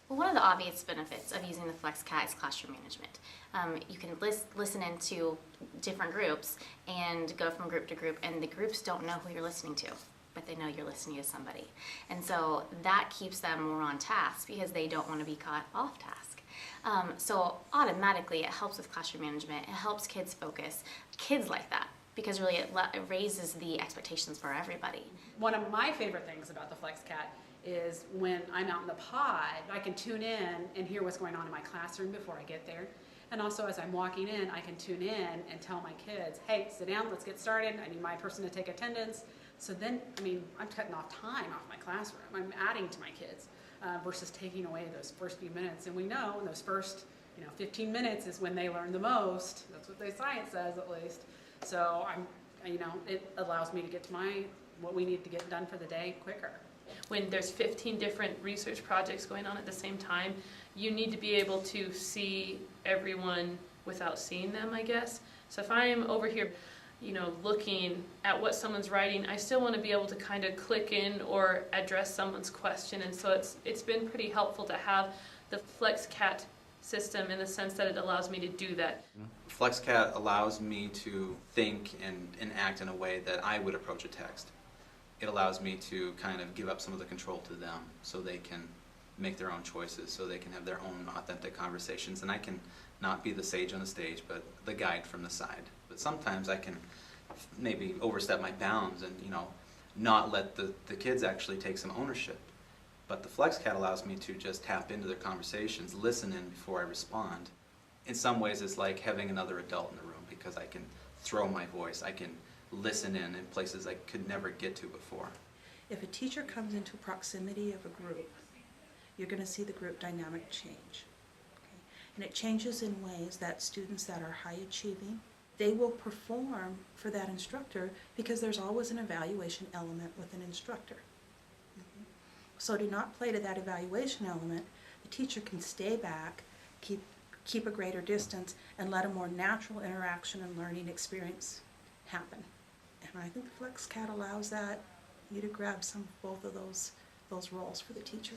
Well, one of the obvious benefits of using the FLEXCAT is classroom management. You can listen into different groups and go from group to group, and the groups don't know who you're listening to, but they know you're listening to somebody. And so that keeps them more on task because they don't want to be caught off task. So automatically it helps with classroom management. It helps kids focus. Kids like that because really it raises the expectations for everybody. One of my favorite things about the FLEXCAT is when I'm out in the pod, I can tune in and hear what's going on in my classroom before I get there. And also as I'm walking in, I can tune in and tell my kids, hey, sit down, let's get started. I need my person to take attendance. So then, I mean, I'm cutting off time off my classroom. I'm adding to my kids versus taking away those first few minutes. And we know in those first 15 minutes is when they learn the most. That's what the science says, at least. So it allows me to get to what we need to get done for the day quicker. When there's 15 different research projects going on at the same time, you need to be able to see everyone without seeing them, I guess. So if I'm over here, looking at what someone's writing, I still want to be able to kind of click in or address someone's question. And so it's been pretty helpful to have the FLEXCAT system in the sense that it allows me to do that. FLEXCAT allows me to think and act in a way that I would approach a text. It allows me to kind of give up some of the control to them so they can make their own choices, so they can have their own authentic conversations. And I can not be the sage on the stage, but the guide from the side. But sometimes I can maybe overstep my bounds and not let the kids actually take some ownership. But the FLEXCAT allows me to just tap into their conversations, listen in before I respond. In some ways it's like having another adult in the room because I can throw my voice, I can listen in places I could never get to before. If a teacher comes into proximity of a group, you're going to see the group dynamic change. Okay? And it changes in ways that students that are high achieving, they will perform for that instructor because there's always an evaluation element with an instructor. Okay? So to not play to that evaluation element, the teacher can stay back, keep a greater distance, and let a more natural interaction and learning experience happen. And I think the FLEXCAT allows you to grab both of those roles for the teacher.